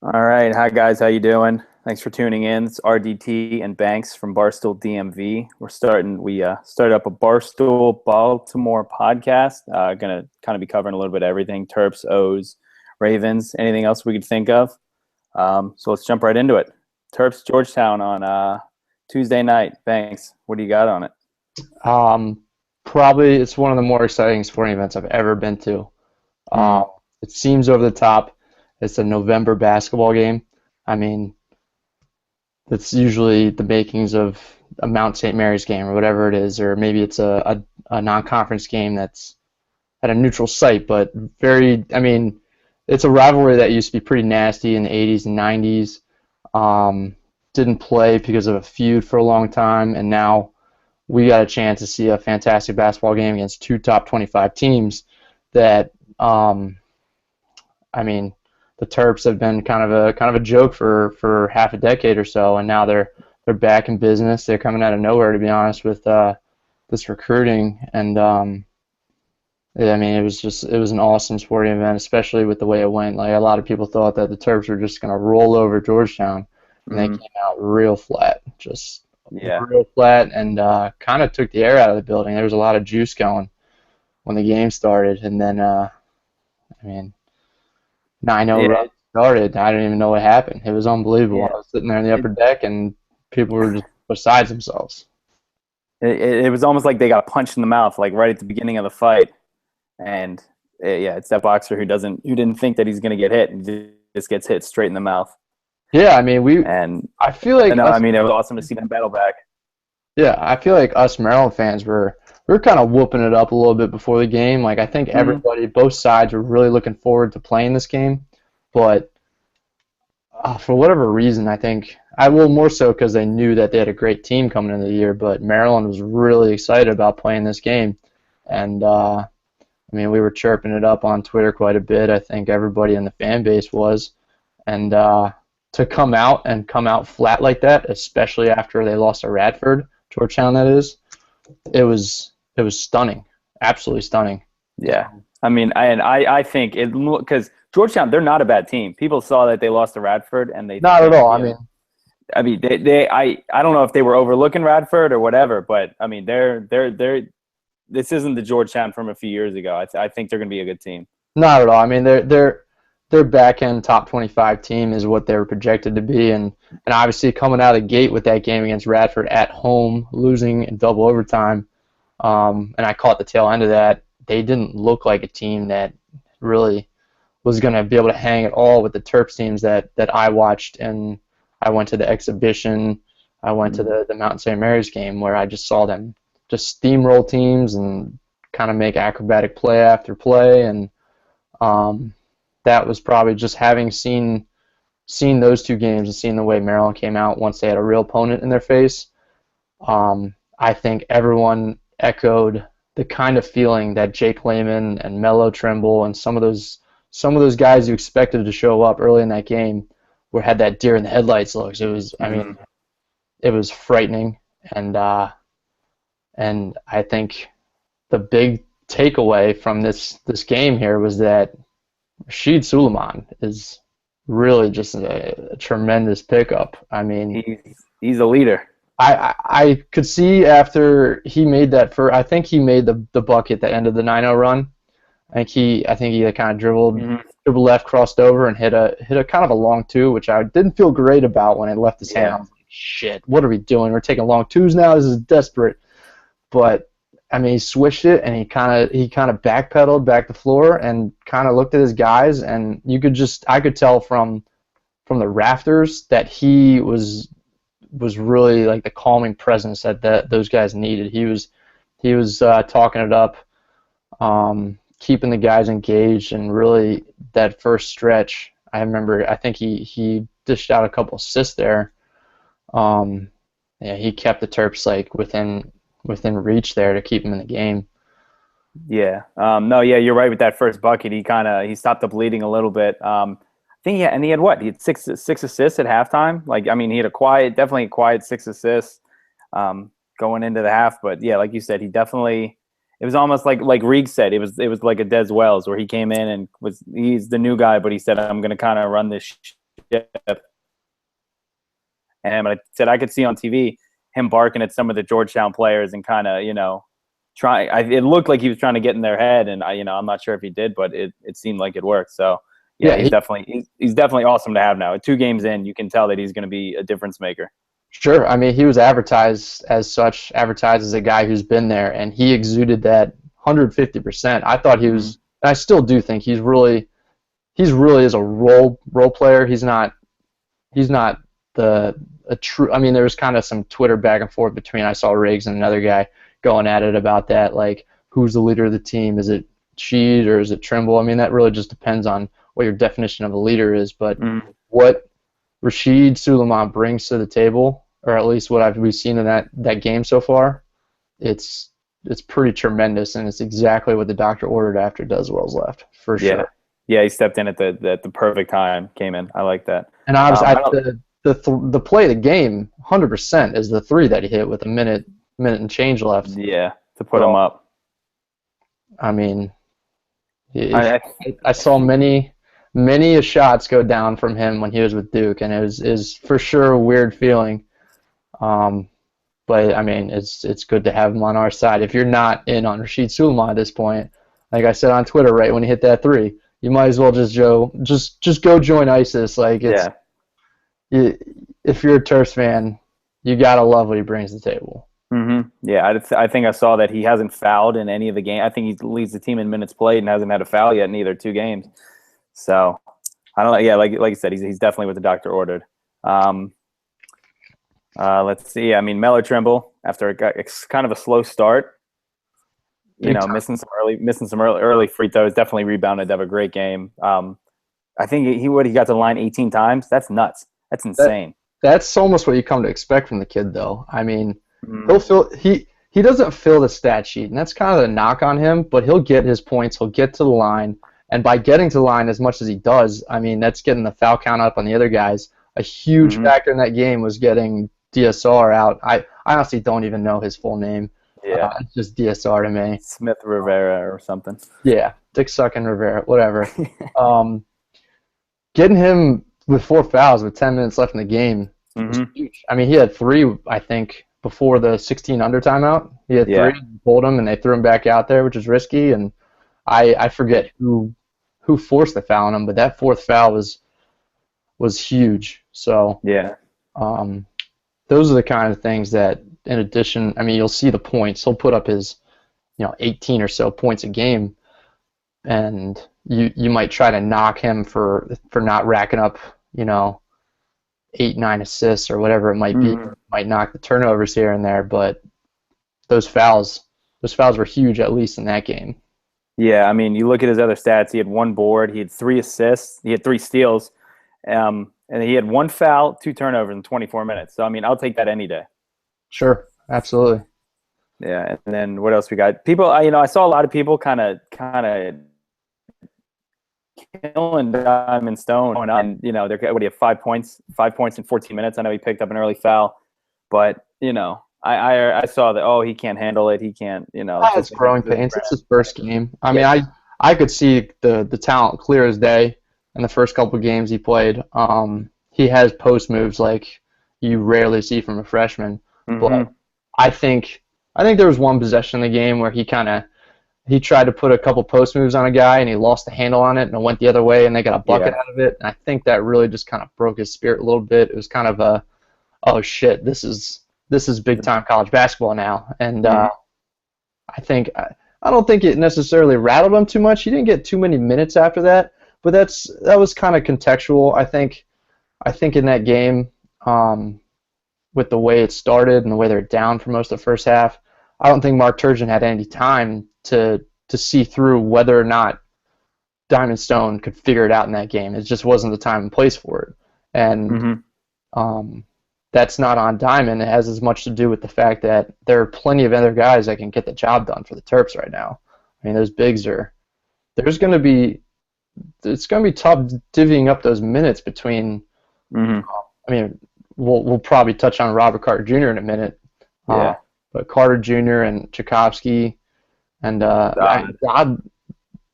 All right, hi guys, how you doing? Thanks for tuning in. It's RDT and Banks from Barstool DMV. We started up a Barstool Baltimore podcast. Gonna kind of be covering a little bit of everything: Terps, O's, Ravens, anything else we could think of. So let's jump right into it. Terps Georgetown on Tuesday night. Banks, what do you got on it? Um, Probably it's one of the more exciting sporting events I've ever been to. Hmm. Um, it seems over the top. It's a November basketball game. I mean, it's usually the makings of a Mount St. Mary's game or whatever it is, or maybe it's a non-conference game that's at a neutral site, but it's a rivalry that used to be pretty nasty in the 80s and 90s. Um, didn't play because of a feud for a long time, and now we got a chance to see a fantastic basketball game against two top 25 teams that I mean the Terps have been kind of a joke for half a decade or so, and now they're back in business. They're coming out of nowhere, to be honest, with this recruiting. And yeah, I mean, it was an awesome sporting event, especially with the way it went. Like, a lot of people thought that the Terps were just going to roll over Georgetown, and they Hmm. came out real flat, just Yeah. real flat, and kind of took the air out of the building. There was a lot of juice going when the game started, and then I mean, 9-0 run Yeah. started. I didn't even know what happened. It was unbelievable. Yeah. I was sitting there in the It, upper deck, and people were just besides themselves. it was almost like they got punched in the mouth, like right at the beginning of the fight. And yeah, it's that boxer who didn't think that he's going to get hit and just gets hit straight in the mouth. Yeah, I mean, And I feel like no, I us. mean it was awesome to see them battle back. Yeah, I feel like us Maryland fans we were kind of whooping it up a little bit before the game. Like, I think Mm-hmm. everybody, both sides, were really looking forward to playing this game, but for whatever reason, I think I will more so because they knew that they had a great team coming into the year. But Maryland was really excited about playing this game, and I mean, we were chirping it up on Twitter quite a bit. I think everybody in the fan base was, and to come out flat like that, especially after they lost to Radford, Georgetown, that is, it was stunning, absolutely stunning. Yeah, I mean, I think it because Georgetown, they're not a bad team. People saw that they lost to Radford, and they Not at think all. I you mean, know. I mean, I don't know if they were overlooking Radford or whatever, but I mean, they're this isn't the Georgetown from a few years ago. I think they're going to be a good team. not at all. I mean, their back end top 25 team is what they were projected to be, and obviously coming out of the gate with that game against Radford at home, losing in double overtime, and I caught the tail end of that. They didn't look like a team that really was going to be able to hang at all with the Terps teams that I watched, and I went to the exhibition. I went to Mm-hmm. the Mount St. Mary's game where I just saw them just steamroll teams and kind of make acrobatic play after play, and um, that was probably just having seen those two games and seeing the way Maryland came out once they had a real opponent in their face. I think everyone echoed the kind of feeling that Jake Layman and Melo Trimble and some of those guys you expected to show up early in that game were had that deer in the headlights looks. It was, I mean, Mm-hmm. it was frightening, and I think the big takeaway from this game here was that Rashid Suleiman is really just a tremendous pickup. I mean, He's a leader. I could see after he made that first, I think he made the bucket at the end of the 9-0 run. I think he kind of Mm-hmm. dribbled left, crossed over, and hit a kind of a long two, which I didn't feel great about when it left his hand. I Yeah. was like, shit, what are we doing? We're taking long twos now. This is desperate. But I mean, he switched it, and he kind of backpedaled back the floor and kind of looked at his guys, and I could tell from the rafters that he was really like the calming presence that those guys needed. He was talking it up, keeping the guys engaged, and really that first stretch. I remember. I think he dished out a couple assists there. Um, yeah, he kept the Terps like within reach there to keep them in the game. Yeah. No, yeah, you're right with that first bucket. He stopped the bleeding a little bit. I think and he had what? He had six assists at halftime. Like, I mean, he had definitely a quiet 6 assists going into the half. But yeah, like you said, he definitely. It was almost like Reeg said. It was like a Des Wells where he came in and he's the new guy, but he said, I'm going to kind of run this And I said I could see on TV him barking at some of the Georgetown players and kind of, it looked like he was trying to get in their head, and I'm not sure if he did, but it seemed like it worked. So yeah, he's definitely awesome to have now. 2 games in, you can tell that he's going to be a difference maker. Sure. I mean, he was advertised as such, advertised as a guy who's been there, and he exuded that 150%. I thought he was, and I still do think he's really is a role player. He's not a true. I mean, there was kind of some Twitter back and forth between, I saw Riggs and another guy going at it about that, like, who's the leader of the team? Is it Sheed or is it Trimble? I mean, that really just depends on what your definition of a leader is. But what Rasheed Suleiman brings to the table, or at least what we've seen in that game so far, it's pretty tremendous, and it's exactly what the doctor ordered after Duzwell's left, for sure. Yeah, he stepped in at the perfect time, came in. I like that. And obviously, the play of the game, 100%, is the 3 that he hit with a minute and change left. Yeah, to put him up. I mean, I saw many shots go down from him when he was with Duke, and it is for sure a weird feeling. But I mean, it's good to have him on our side. If you're not in on Rasheed Suleiman at this point, like I said on Twitter, right when he hit that 3, you might as well just go join ISIS. Like if you're a Terps fan, you gotta love what he brings to the table. Yeah, I think I saw that he hasn't fouled in any of the games. I think he leads the team in minutes played and hasn't had a foul yet in either 2 games. So I don't know. Yeah, like you said, he's definitely what the doctor ordered. Let's see. I mean, Melo Trimble, after it's kind of a slow start, missing some early free throws, definitely rebounded to have a great game. I think he got to the line 18 times. That's nuts. That's insane. That's almost what you come to expect from the kid, though. I mean, he doesn't fill the stat sheet, and that's kind of the knock on him. But he'll get his points. He'll get to the line, and by getting to the line as much as he does, I mean, that's getting the foul count up on the other guys. A huge factor in that game was getting DSR out. I honestly don't even know his full name. Yeah, it's just DSR to me. Smith Rivera or something. Yeah, Dick Suckin Rivera, whatever. Getting him with 4 fouls with 10 minutes left in the game was huge. I mean, he had 3, I think, before the 16 under timeout. He had 3, pulled him, and they threw him back out there, which was risky. And I forget who forced the foul on him, but that 4th foul was huge. So yeah, those are the kind of things that, in addition, I mean, you'll see the points. He'll put up his 18 or so points a game, and you might try to knock him for not racking up 8, 9 assists or whatever it might be. Might knock the turnovers here and there, but those fouls were huge, at least in that game. Yeah, I mean, you look at his other stats. He had 1 board, he had 3 assists, he had 3 steals, and he had 1 foul, 2 turnovers in 24 minutes. So I mean, I'll take that any day. Sure, absolutely. Yeah, and then what else we got? People, I saw a lot of people kind of killing Diamond Stone, and they're what do you have 5 points in 14 minutes. I know he picked up an early foul, but I saw that he can't handle it. He can't It's growing pains. It's his first game. I mean, I could see the talent clear as day in the first couple of games he played. He has post moves like you rarely see from a freshman. But I think there was one possession in the game where he tried to put a couple post moves on a guy and he lost the handle on it and it went the other way and they got a bucket out of it. And I think that really just kind of broke his spirit a little bit. It was kind of oh shit, this is big time college basketball now. And I don't think it necessarily rattled him too much. He didn't get too many minutes after that, but that was kind of contextual. I think in that game, with the way it started and the way they're down for most of the first half, I don't think Mark Turgeon had any time to see through whether or not Diamond Stone could figure it out in that game. It just wasn't the time and place for it. And that's not on Diamond. It has as much to do with the fact that there are plenty of other guys that can get the job done for the Terps right now. I mean, those bigs it's going to be tough divvying up those minutes between, I mean, we'll probably touch on Robert Carter Jr. in a minute. But Carter Jr. and Tchaikovsky and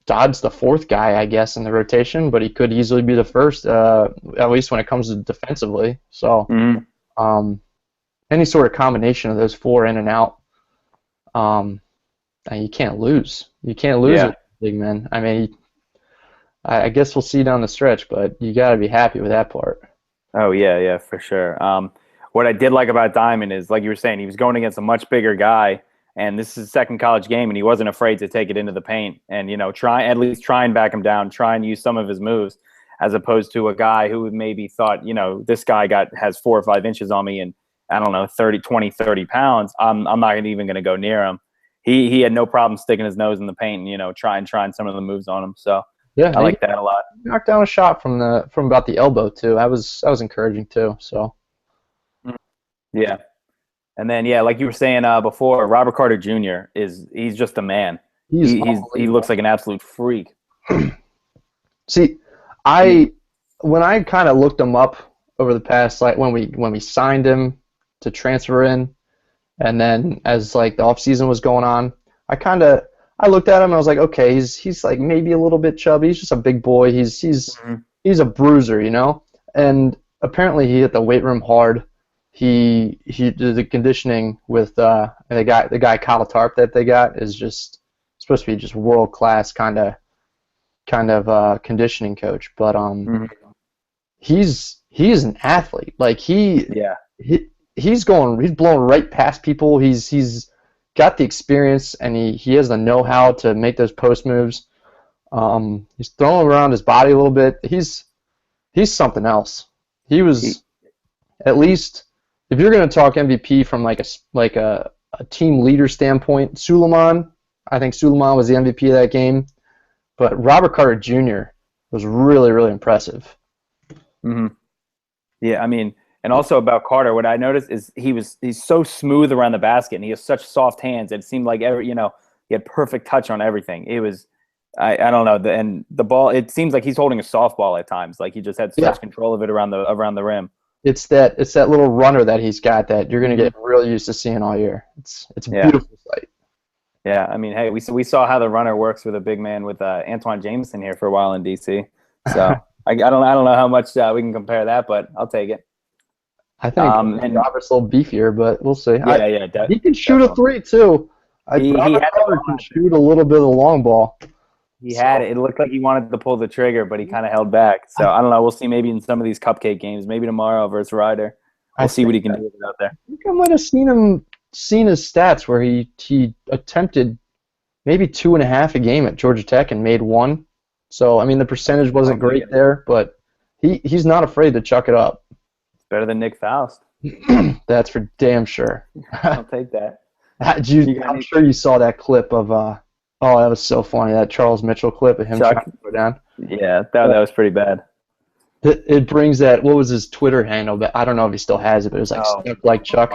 Dodd's the fourth guy, I guess, in the rotation, but he could easily be the first, at least when it comes to defensively. So any sort of combination of those four in and out, and you can't lose. You can't lose with big men. I mean, I guess we'll see down the stretch, but you got to be happy with that part. Oh, yeah, for sure. What I did like about Diamond is, like you were saying, he was going against a much bigger guy, and this is his second college game, and he wasn't afraid to take it into the paint and, try and back him down, try and use some of his moves, as opposed to a guy who maybe thought, this guy has 4 or 5 inches on me and, I don't know, 30 pounds. I'm not even going to go near him. He had no problem sticking his nose in the paint and, trying some of the moves on him. So yeah, I like that a lot. Knocked down a shot from about the elbow too. That was encouraging too. So yeah, and then like you were saying before, Robert Carter Jr. he's just a man. He looks like an absolute freak. See, when I kind of looked him up over the past, like when we signed him to transfer in, and then as like the off season was going on, I looked at him and I was like, okay, he's like maybe a little bit chubby. He's just a big boy. He's a bruiser, And apparently he hit the weight room hard. He did the conditioning with the guy Kyle Tarp that they got is just supposed to be just world class kind of conditioning coach. But he's an athlete. Like he's blowing right past people. He's got the experience and he has the know-how to make those post moves. He's throwing around his body a little bit. He's something else. He was at least, if you're going to talk MVP from like a team leader standpoint, I think Suleiman was the MVP of that game, but Robert Carter Jr. was really, really impressive. Yeah, I mean, and also about Carter, what I noticed is he's so smooth around the basket and he has such soft hands. It seemed like he had perfect touch on everything. It was, I don't know, and the ball, it seems like he's holding a softball at times. Like he just had such control of it around the rim. It's that little runner that he's got that you're going to get really used to seeing all year. It's a beautiful sight. Yeah, I mean, hey, we saw how the runner works with a big man with Antoine Jameson here for a while in DC. So I don't know how much we can compare that, but I'll take it. I think Robert's a little beefier, but we'll see. He can shoot a three too. Robert can shoot a little bit of the long ball. He had it. It looked like he wanted to pull the trigger, but he kind of held back. So I don't know. We'll see maybe in some of these cupcake games, maybe tomorrow versus Ryder. We'll see what he can do with it out there. I think I might have seen his stats where he attempted maybe 2.5 a game at Georgia Tech and made 1. So, I mean, the percentage wasn't great there, but he's not afraid to chuck it up. It's better than Nick Faust. That's for damn sure. I'll take that. I'm sure you saw that clip of that was so funny, that Charles Mitchell clip of him trying to go down. Yeah, that was pretty bad. It brings that, what was his Twitter handle? But I don't know if he still has it, but it was like Stuck Like Chuck.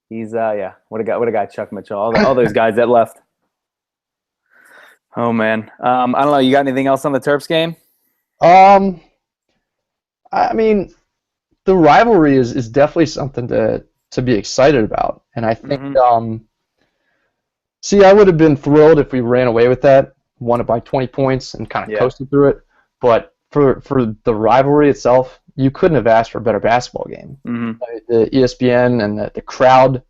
He's what a guy, Chuck Mitchell. All those guys that left. Oh man, I don't know. You got anything else on the Terps game? I mean, the rivalry is definitely something to be excited about, and I think I would have been thrilled if we ran away with that, won it by 20 points, and kind of coasted through it. But for the rivalry itself, you couldn't have asked for a better basketball game. The ESPN and the crowd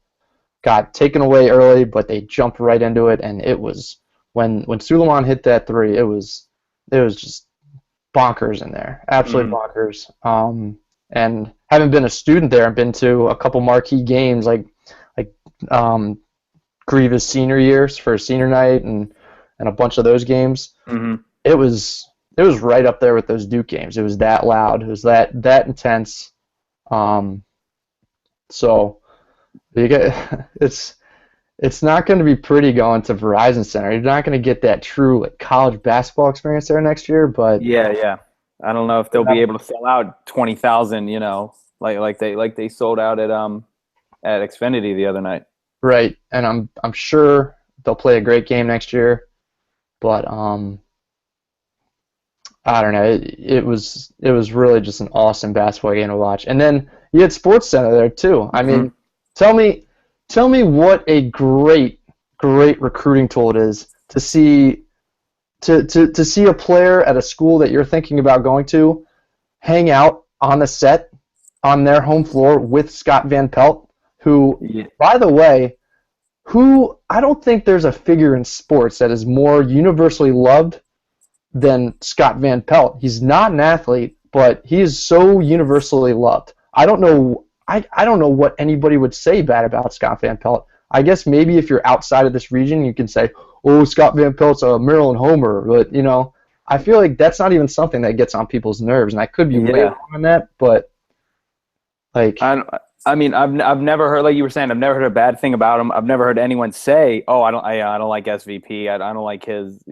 got taken away early, but they jumped right into it, and it was when Suleiman hit that three, it was just bonkers in there, absolutely bonkers. And having been a student there, I've been to a couple marquee games like Grievous senior years for senior night and a bunch of those games. It was right up there with those Duke games. It was that loud. It was that intense. So you get it's not going to be pretty going to Verizon Center. You're not going to get that true college basketball experience there next year. But yeah. I don't know if they'll be able to sell out 20,000. Like they sold out at Xfinity the other night. Right, and I'm sure they'll play a great game next year. But I don't know. It was really just an awesome basketball game to watch. And then you had Sports Center there too. I mean, tell me what a great great recruiting tool it is to see to see a player at a school that you're thinking about going to hang out on the set on their home floor with Scott Van Pelt, who, Yeah. by the way, who I don't think there's a figure in sports that is more universally loved than Scott Van Pelt. He's not an athlete, but he is so universally loved. I don't know. I don't know what anybody would say bad about Scott Van Pelt. I guess maybe if you're outside of this region, you can say, "Oh, Scott Van Pelt's a Maryland homer," but I feel like that's not even something that gets on people's nerves, and I could be way wrong on that, but like, I mean, I've never heard, like you were saying, I've never heard a bad thing about him. I've never heard anyone say, "Oh, I don't like SVP. I don't like his,"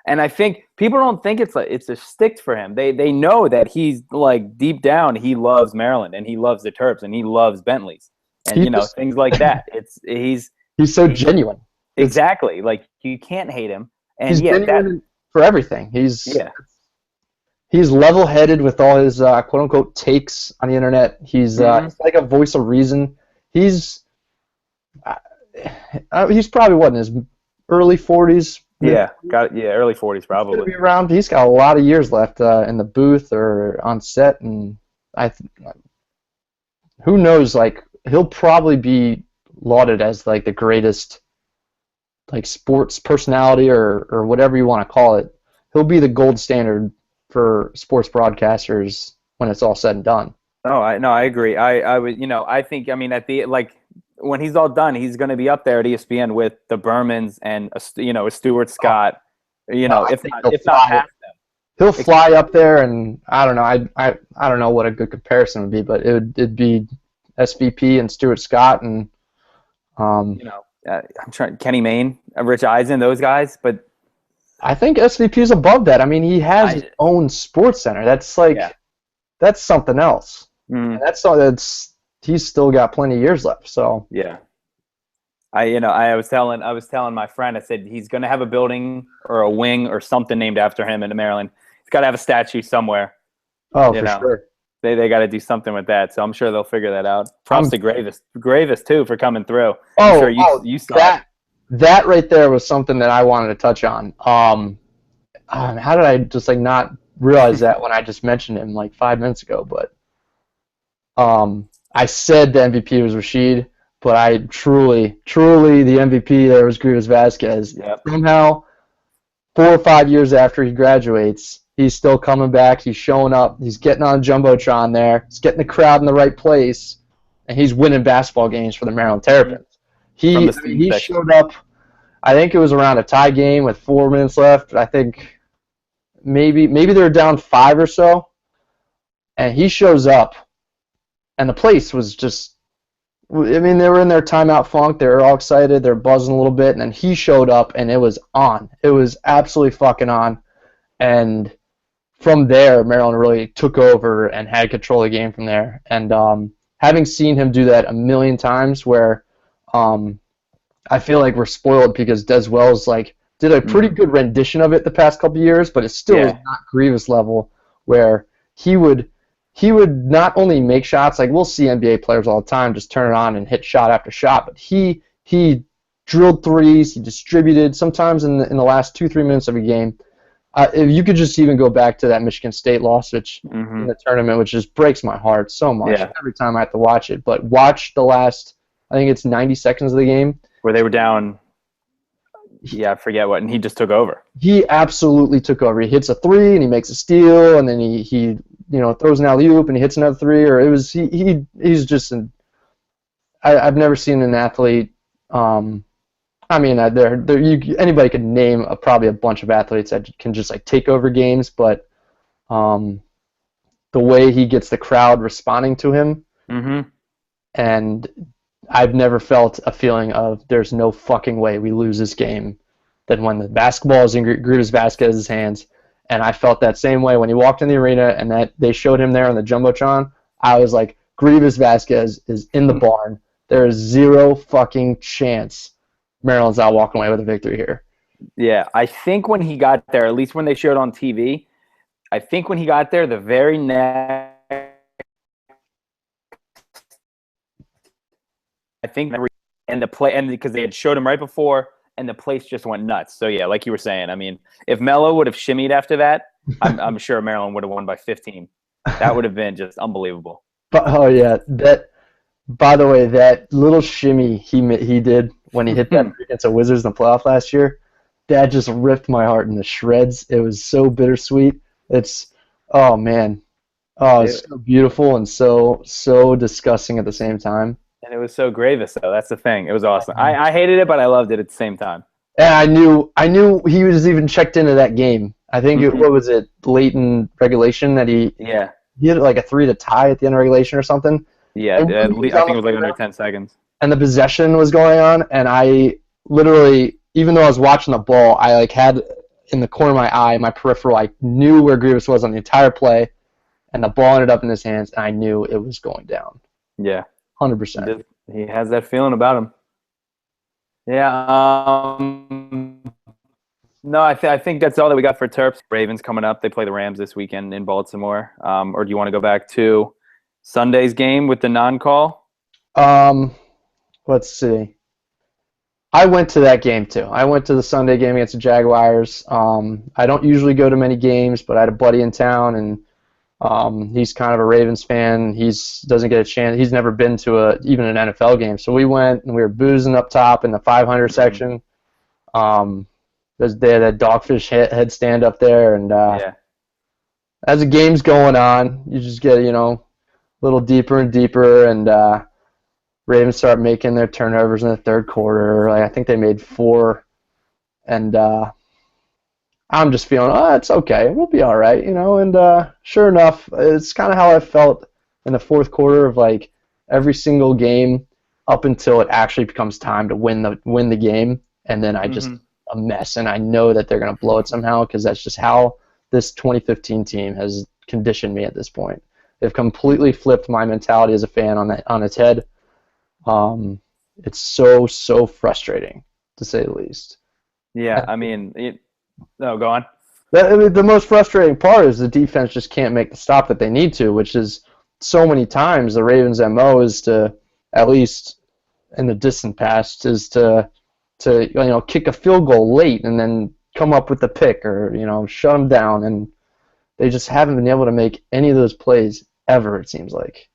And I think people don't think it's a stick for him. They know that he's like deep down he loves Maryland and he loves the Terps and he loves Bentleys and things like that. He's so genuine. Exactly. Like you can't hate him. And he's genuine for everything. He's level-headed with all his quote-unquote takes on the internet. He's like a voice of reason. He's probably in his early 40s. Early 40s probably. He's gonna be around. He's got a lot of years left in the booth or on set, and who knows? Like he'll probably be lauded as like the greatest like sports personality or whatever you want to call it. He'll be the gold standard for sports broadcasters when it's all said and done. I agree. I think at the when he's all done, he's going to be up there at ESPN with the Bermans and a Stuart Scott. If not past them, he'll fly up there, and I don't know. I don't know what a good comparison would be, but it'd be SVP and Stuart Scott and I'm trying Kenny Mayne, Rich Eisen, those guys, but. I think SVP is above that. I mean, he has his own sports center. That's that's something else. And he's still got plenty of years left. So yeah, I was telling my friend, I said he's going to have a building or a wing or something named after him in Maryland. He's got to have a statue somewhere. Oh, for sure. They got to do something with that. So I'm sure they'll figure that out. Props to Gravis too for coming through. I'm sure you saw that. That right there was something that I wanted to touch on. How did I just not realize that when I just mentioned him 5 minutes ago? But I said the MVP was Rashid, but I truly the MVP there was Grievous Vasquez. Yep. Somehow, 4 or 5 years after he graduates, he's still coming back. He's showing up. He's getting on Jumbotron there. He's getting the crowd in the right place, and he's winning basketball games for the Maryland Terrapins. He showed up, I think it was around a tie game with 4 minutes left. I think maybe they were down 5 or so, and he shows up, and the place was just, they were in their timeout funk. They were all excited. They're buzzing a little bit, and then he showed up, and it was on. It was absolutely fucking on, and from there, Maryland really took over and had control of the game from there. And having seen him do that a million times where I feel like we're spoiled because Des Wells did a pretty good rendition of it the past couple of years, but it still is not Grievous level where he would not only make shots, we'll see NBA players all the time just turn it on and hit shot after shot, but he drilled threes, he distributed sometimes in the last 2-3 minutes of a game. If you could just even go back to that Michigan State loss, which in the tournament, which just breaks my heart so much every time I have to watch it. But watch the last, I think it's 90 seconds of the game where they were down. Yeah, I forget what, and he just took over. He absolutely took over. He hits a three and he makes a steal, and then he throws an alley-oop and he hits another three. Or he's just I've never seen an athlete. Anybody could name probably a bunch of athletes that can just take over games, but the way he gets the crowd responding to him, and I've never felt a feeling of there's no fucking way we lose this game than when the basketball is in Grievous Vasquez's hands. And I felt that same way when he walked in the arena and that they showed him there on the Jumbotron. I was like, Grievous Vasquez is in the barn. There is zero fucking chance Maryland's not walking away with a victory here. Yeah, I think when he got there, at least when they showed on TV, I think when he got there, the very next, I think, and the play, and because they had showed him right before, and the place just went nuts. So yeah, like you were saying, I mean, if Melo would have shimmied after that, I'm sure Maryland would have won by 15. That would have been just unbelievable. But oh yeah, that. By the way, that little shimmy he did when he hit that against the Wizards in the playoff last year, that just ripped my heart into shreds. It was so bittersweet. Oh man, it's so beautiful and so disgusting at the same time. And it was so Gravis, though. That's the thing. It was awesome. I hated it, but I loved it at the same time. And I knew he was even checked into that game. I think what was it, late in regulation that he hit like a 3 to tie at the end of regulation or something. Yeah, I think it was like under 10 seconds. And the possession was going on, and I literally, even though I was watching the ball, I like had in the corner of my eye, my peripheral, I knew where Grievous was on the entire play, and the ball ended up in his hands, and I knew it was going down. Yeah. 100%. He has that feeling about him. Yeah. No, I think that's all that we got for Terps. Ravens coming up. They play the Rams this weekend in Baltimore. Or do you want to go back to Sunday's game with the non-call? Let's see. I went to that game too. I went to the Sunday game against the Jaguars. I don't usually go to many games, but I had a buddy in town, and he's kind of a Ravens fan. He doesn't get a chance. He's never been to even an NFL game. So we went, and we were boozing up top in the 500 section. They had that dogfish headstand up there, and as the game's going on, you just get a little deeper and deeper, and Ravens start making their turnovers in the third quarter. I think they made 4, and I'm just feeling, it's okay, we'll be all right, and sure enough, it's kind of how I felt in the fourth quarter of like every single game up until it actually becomes time to win the game, and then I just a mess, and I know that they're going to blow it somehow because that's just how this 2015 team has conditioned me at this point. They've completely flipped my mentality as a fan on its head. It's so frustrating, to say the least. Yeah, I mean, go on. The most frustrating part is the defense just can't make the stop that they need to, which is so many times the Ravens' MO is to, at least in the distant past, is to kick a field goal late and then come up with the pick or shut them down, and they just haven't been able to make any of those plays ever, it seems like.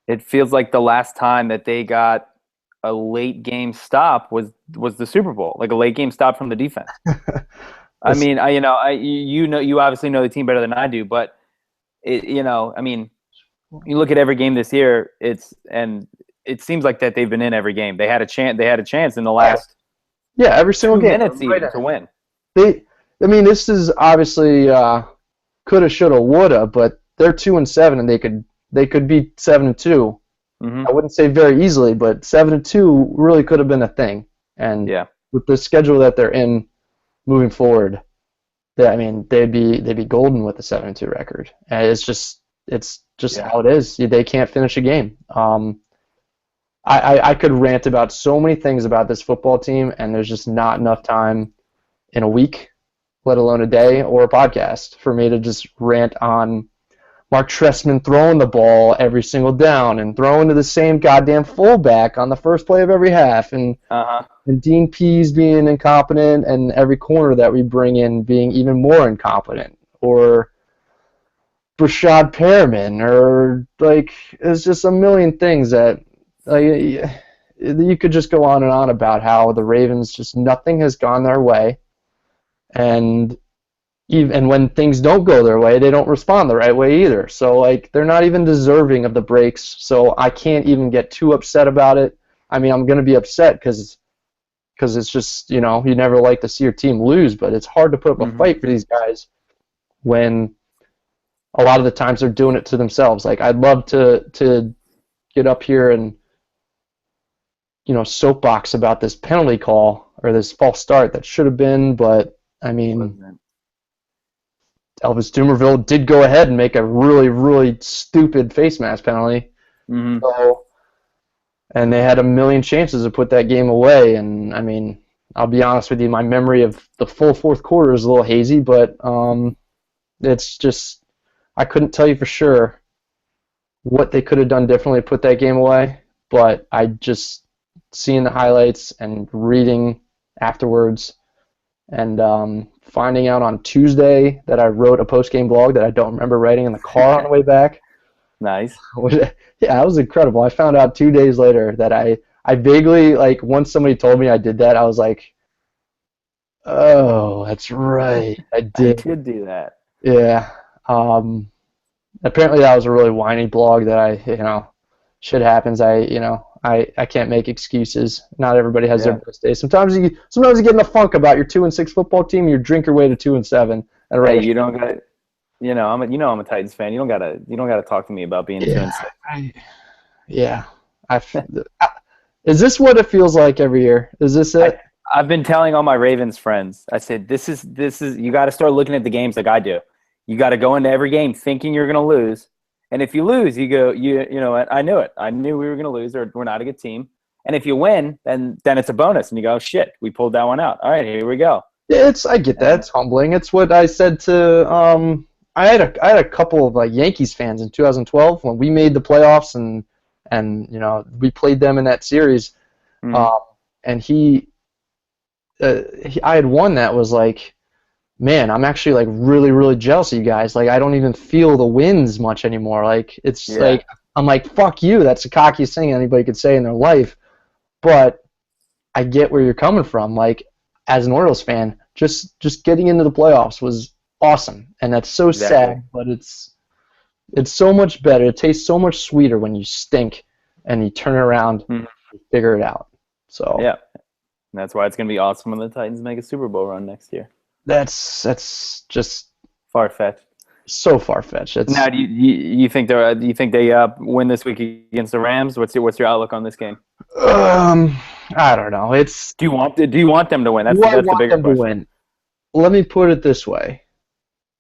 It feels like the last time that they got a late game stop was the Super Bowl, like a late game stop from the defense. I mean, you obviously know the team better than I do, but I mean, you look at every game this year, it seems like that they've been in every game. They had a chance in the last every single 2 game minutes even to win. This is obviously coulda, shoulda, woulda, but they're 2-7, and they could beat 7-2. I wouldn't say very easily, but 7-2 really could have been a thing. And with the schedule that they're in moving forward, they'd be golden with a 7-2 record. And it's just how it is. They can't finish a game. I could rant about so many things about this football team, and there's just not enough time in a week, let alone a day or a podcast, for me to just rant on Mark Trestman throwing the ball every single down and throwing to the same goddamn fullback on the first play of every half, and Dean Pease being incompetent, and every corner that we bring in being even more incompetent, or Brashad Perriman, or it's just a million things that you could just go on and on about how the Ravens just nothing has gone their way, and when things don't go their way, they don't respond the right way either. So they're not even deserving of the breaks. So I can't even get too upset about it. I mean, I'm going to be upset because it's just you never like to see your team lose, but it's hard to put up a fight for these guys when a lot of the times they're doing it to themselves. I'd love to get up here and soapbox about this penalty call or this false start that should have been, but I mean, Elvis Dumervil did go ahead and make a really, really stupid face mask penalty. So, and they had a million chances to put that game away. And, I mean, I'll be honest with you, my memory of the full fourth quarter is a little hazy, but it's just I couldn't tell you for sure what they could have done differently to put that game away. But I just seeing the highlights and reading afterwards, and finding out on Tuesday that I wrote a post-game blog that I don't remember writing in the car on the way back. Nice. Yeah, that was incredible. I found out 2 days later that I vaguely, like, once somebody told me I did that, I was like, oh, that's right, I I did. did do that. Yeah. Apparently that was a really whiny blog that shit happens. I can't make excuses. Not everybody has their Yeah. best day. Sometimes you get in a funk about your 2-6 football team, and you drink your way to 2-7. Hey, you don't got to. I'm a Titans fan. You don't gotta talk to me about being 2-6. Yeah. Is this what it feels like every year? Is this it? I've been telling all my Ravens friends. I said, this is you got to start looking at the games like I do. You got to go into every game thinking you're going to lose, and if you lose, you go, you know what? I knew it. I knew we were going to lose, or we're not a good team. And if you win, then it's a bonus, and you go, shit, we pulled that one out. All right, here we go. Yeah, I get that. It's humbling. It's what I said to I had a couple of Yankees fans in 2012 when we made the playoffs and we played them in that series. And I had one that was like, man, I'm actually like really, really jealous of you guys. Like, I don't even feel the wins much anymore. Like, it's like, I'm like, fuck you. That's the cockiest thing anybody could say in their life. But I get where you're coming from. Like, as an Orioles fan, just getting into the playoffs was awesome. And that's so sad, but it's so much better. It tastes so much sweeter when you stink and you turn it around and figure it out. So yeah. And that's why it's going to be awesome when the Titans make a Super Bowl run next year. That's just far-fetched. So far-fetched. Now, do you think they win this week against the Rams? What's your outlook on this game? I don't know. Do you want them to win? That's the bigger question. To win? Let me put it this way.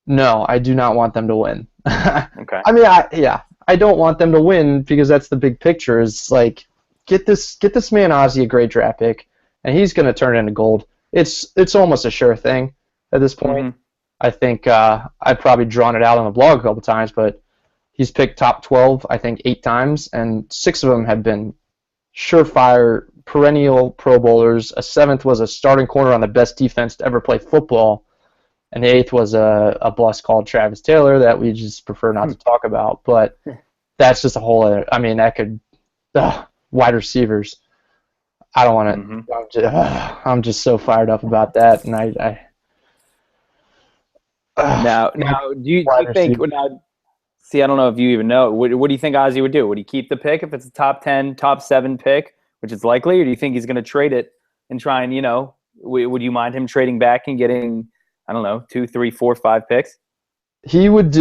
No, I do not want them to win. Okay. I mean, I don't want them to win because that's the big picture. Is like get this man Ozzie a great draft pick, and he's going to turn it into gold. It's almost a sure thing at this point. Mm-hmm. I think I've probably drawn it out on the blog a couple times, but he's picked top 12, I think, 8 times, and 6 of them have been surefire, perennial Pro Bowlers. A 7th was a starting corner on the best defense to ever play football, and the 8th was a bust called Travis Taylor that we just prefer not to talk about. But that's just a whole other. I mean, that could wide receivers. I don't want to. I'm just so fired up about that, and I now, do you think? Now, see, I don't know if you even know. What do you think Ozzie would do? Would he keep the pick if it's a top 10, top 7 pick, which is likely, or do you think he's going to trade it and try and would you mind him trading back and getting, I don't know, 2, 3, 4, 5 picks? He would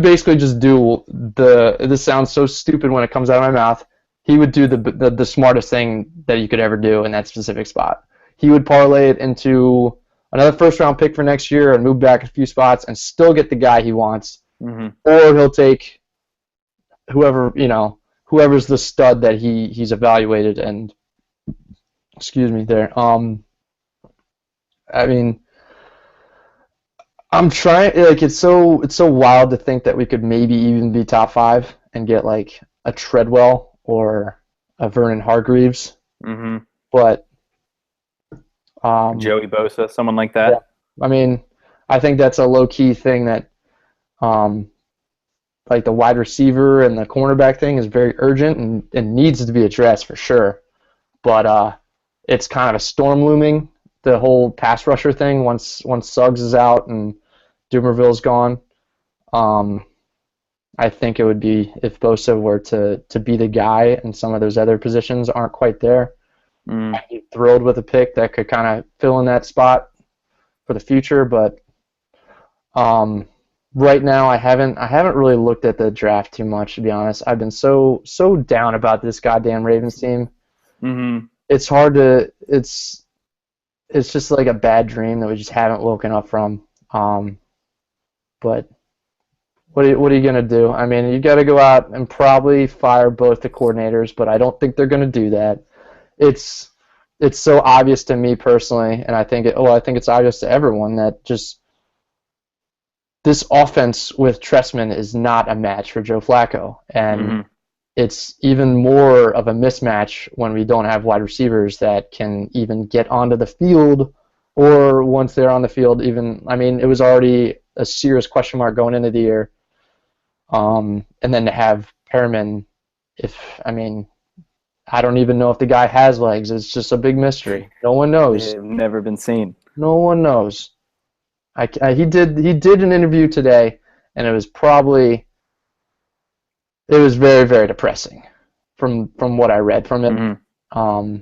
basically just do this sounds so stupid when it comes out of my mouth. He would do the smartest thing that you could ever do in that specific spot. He would parlay it into another first-round pick for next year and move back a few spots and still get the guy he wants. Mm-hmm. Or he'll take whoever's the stud that he's evaluated. And excuse me there. I mean, I'm trying. Like, it's so wild to think that we could maybe even be top 5 and get like a Treadwell or a Vernon Hargreaves. Mm-hmm. But Joey Bosa, someone like that. Yeah. I mean, I think that's a low-key thing that, like the wide receiver and the cornerback thing is very urgent and needs to be addressed for sure. But it's kind of a storm looming, the whole pass rusher thing, once Suggs is out and Dumerville's gone. I think it would be, if Bosa were to be the guy and some of those other positions aren't quite there, I'd be thrilled with a pick that could kind of fill in that spot for the future. But right now, I haven't really looked at the draft too much, to be honest. I've been so down about this goddamn Ravens team. Mm-hmm. It's hard to. It's just like a bad dream that we just haven't woken up from. But what are you gonna do? I mean, you got to go out and probably fire both the coordinators, but I don't think they're gonna do that. It's so obvious to me personally, and I think it's obvious to everyone that just this offense with Trestman is not a match for Joe Flacco, and it's even more of a mismatch when we don't have wide receivers that can even get onto the field, or once they're on the field, even, I mean, it was already a serious question mark going into the year. And then to have Perriman, I mean, I don't even know if the guy has legs. It's just a big mystery. No one knows. They've never been seen. No one knows. He did an interview today, and it was very, very depressing from what I read from it. Mm-hmm.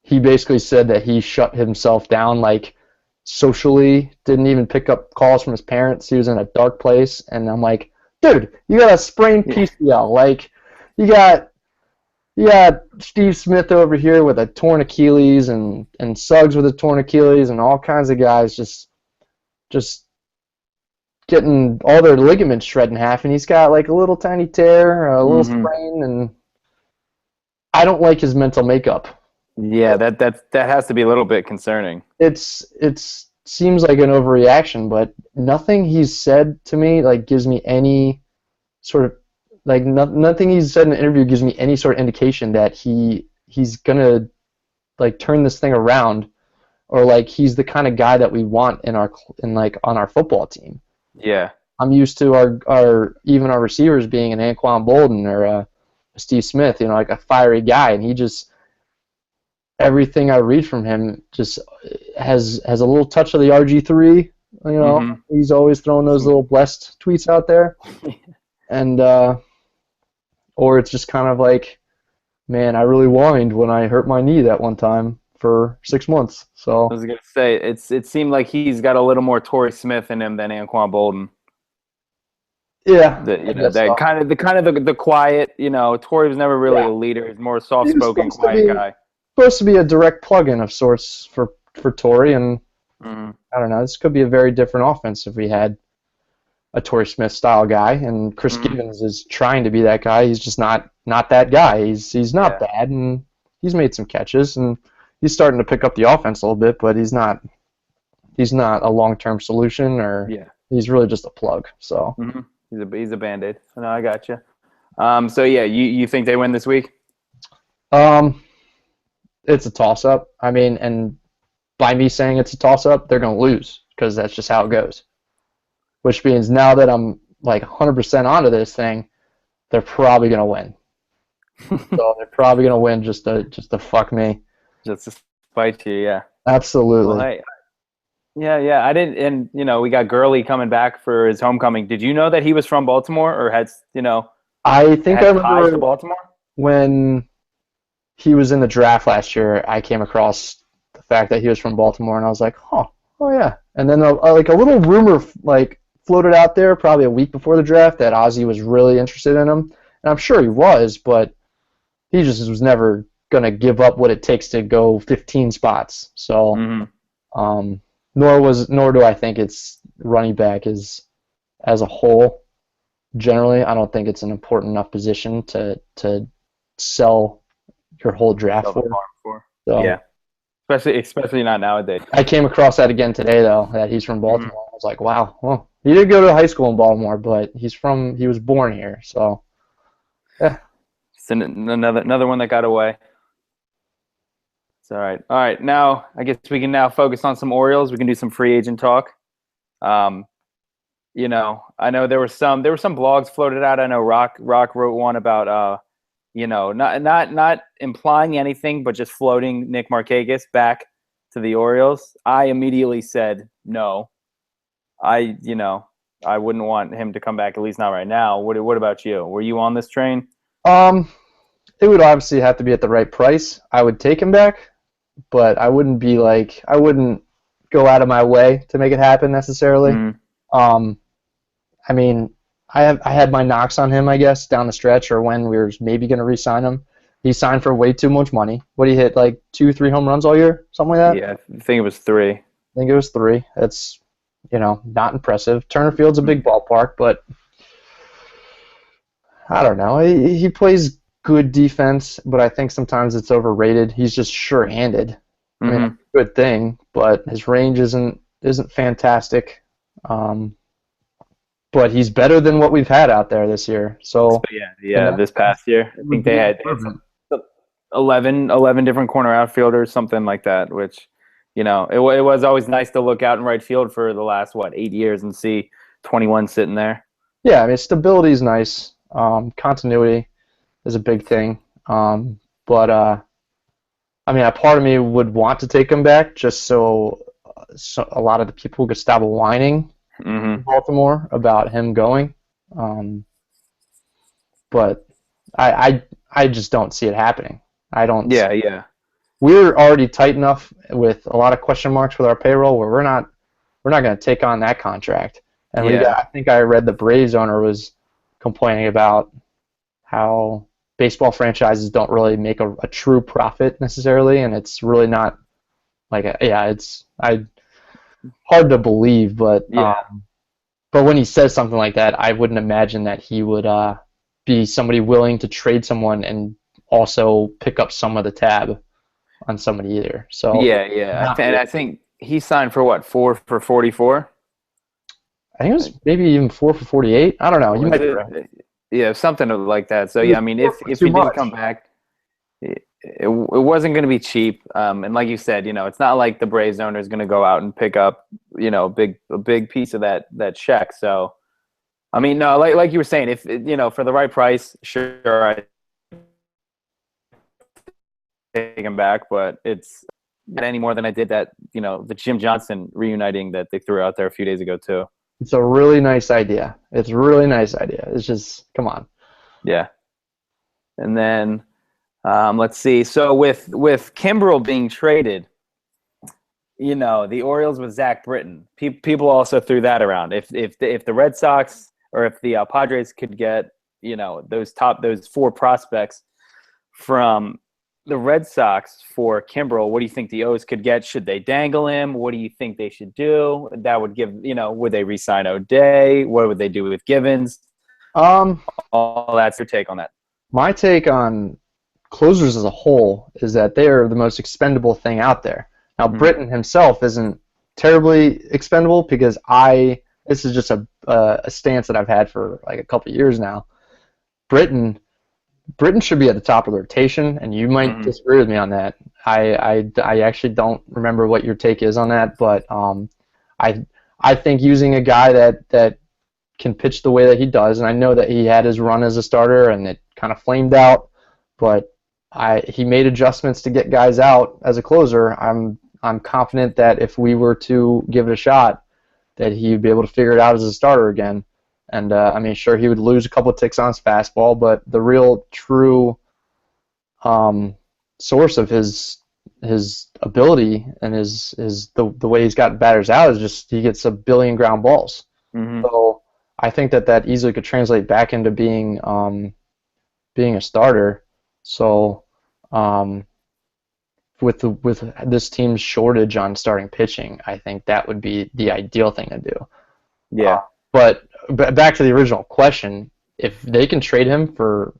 He basically said that he shut himself down, like, socially, didn't even pick up calls from his parents. He was in a dark place, and I'm like, dude, you got a sprained PCL. Like, you got Steve Smith over here with a torn Achilles, and Suggs with a torn Achilles, and all kinds of guys just getting all their ligaments shred in half, and he's got like a little tiny tear, a little sprain, and I don't like his mental makeup. Yeah, that has to be a little bit concerning. It seems like an overreaction, but nothing he's said to me like gives me any sort of like nothing he's said in the interview gives me any sort of indication that he's gonna like turn this thing around, or like he's the kind of guy that we want on our football team. Yeah, I'm used to our receivers being an Anquan Bolden or a Steve Smith, like a fiery guy, and he just, everything I read from him just has a little touch of the RG3. He's always throwing those little blessed tweets out there, and or it's just kind of like, man, I really whined when I hurt my knee that one time for 6 months. So I was gonna say it seemed like he's got a little more Torrey Smith in him than Anquan Bolden. Yeah, the quiet. Torrey was never really a leader. He's more a soft-spoken, quiet guy. Supposed to be a direct plug-in of sorts for Torrey, and I don't know. This could be a very different offense if we had a Torrey Smith style guy, and Chris Gibbons is trying to be that guy. He's just not that guy. He's not bad, and he's made some catches, and he's starting to pick up the offense a little bit, but he's not a long-term solution, or he's really just a plug. So he's a Band-Aid. No, I got you. So yeah, you think they win this week? It's a toss-up. I mean, and by me saying it's a toss-up, they're going to lose because that's just how it goes. Which means now that I'm like 100% onto this thing, they're probably going to win. So they're probably going to win just to fuck me. Just to spite you, yeah. Absolutely. Well, hey, yeah. I didn't, and we got Gurley coming back for his homecoming. Did you know that he was from Baltimore, or I think I remember Baltimore when he was in the draft last year. I came across the fact that he was from Baltimore, and I was like, oh yeah. And then a little rumor floated out there probably a week before the draft that Ozzie was really interested in him, and I'm sure he was, but he just was never going to give up what it takes to go 15 spots. So, nor do I think it's running back as a whole. Generally, I don't think it's an important enough position to sell your whole draft for. So, yeah, especially not nowadays. I came across that again today, though, that he's from Baltimore. I was like, wow. Well, he did go to high school in Baltimore, but he was born here. So, yeah. It's another one that got away. It's all right. All right. Now, I guess we can now focus on some Orioles. We can do some free agent talk. I know there were some blogs floated out. I know Rock wrote one about not implying anything, but just floating Nick Markakis back to the Orioles. I immediately said no. I wouldn't want him to come back, at least not right now. What about you? Were you on this train? It would obviously have to be at the right price. I would take him back, but I wouldn't go out of my way to make it happen necessarily. I mean, I had my knocks on him, I guess, down the stretch, or when we were maybe going to re-sign him. He signed for way too much money. What, he hit like 2-3 home runs all year, something like that? Yeah, I think it was 3. I think it was 3. That's not impressive. Turner Field's a big ballpark, but I don't know. He plays good defense, but I think sometimes it's overrated. He's just sure-handed. I mean, good thing, but his range isn't fantastic. but he's better than what we've had out there this year. So Yeah. This past year, I it would think be they an had improvement. 11 different corner outfielders, something like that. Which, it was always nice to look out in right field for the last 8 years and see 21 sitting there. Yeah, I mean stability is nice. Continuity is a big thing. But I mean, a part of me would want to take him back just so a lot of the people could stop whining in Hmm. Baltimore about him going. Um, but I just don't see it happening. I don't. Yeah. We're already tight enough with a lot of question marks with our payroll where we're not going to take on that contract. And Yeah. I think I read the Braves owner was complaining about how baseball franchises don't really make a true profit necessarily, and it's really not like it's hard to believe, Yeah. but when he says something like that, I wouldn't imagine that he would be somebody willing to trade someone and also pick up some of the tab on somebody either. So Yeah. not And really. I think he signed for what, 4 for 44? I think it was maybe even 4 for 48. I don't know. You Was might be it? right. Yeah, something like that. So It yeah, was I mean, four if for if too he did much. come back, it wasn't going to be cheap. And like you said, it's not like the Braves owner is going to go out and pick up, a big piece of that check. So I mean, no, like you were saying, if for the right price, sure, I take him back, but it's not any more than I did that, the Jim Johnson reuniting that they threw out there a few days ago too. It's a really nice idea. It's a really nice idea. It's just come on. Yeah, and then let's see. So with Kimbrel being traded, the Orioles with Zach Britton. People also threw that around. If the Red Sox or if the Padres could get those four prospects from the Red Sox for Kimbrel, what do you think the O's could get? Should they dangle him? What do you think they should do? That would give would they re-sign O'Day? What would they do with Givens? Um, All that's your take on that. my take on closers as a whole is that they are the most expendable thing out there. Now, Mm-hmm. Britton himself isn't terribly expendable because this is just a stance that I've had for like a couple of years now. Britton Britton should be at the top of the rotation, and you might Mm-hmm. disagree with me on that. I actually don't remember what your take is on that, but I I think using a guy that can pitch the way that he does, and I know that he had his run as a starter and it kind of flamed out, but he made adjustments to get guys out as a closer. I'm confident that if we were to give it a shot, that he would be able to figure it out as a starter again. And I mean, sure, he would lose a couple of ticks on his fastball, but the real true source of his ability and the way he's gotten batters out is just he gets a billion ground balls. Mm-hmm. So I think that easily could translate back into being a starter. So with this team's shortage on starting pitching, I think that would be the ideal thing to do. Uh, Yeah. but back to the original question, if they can trade him for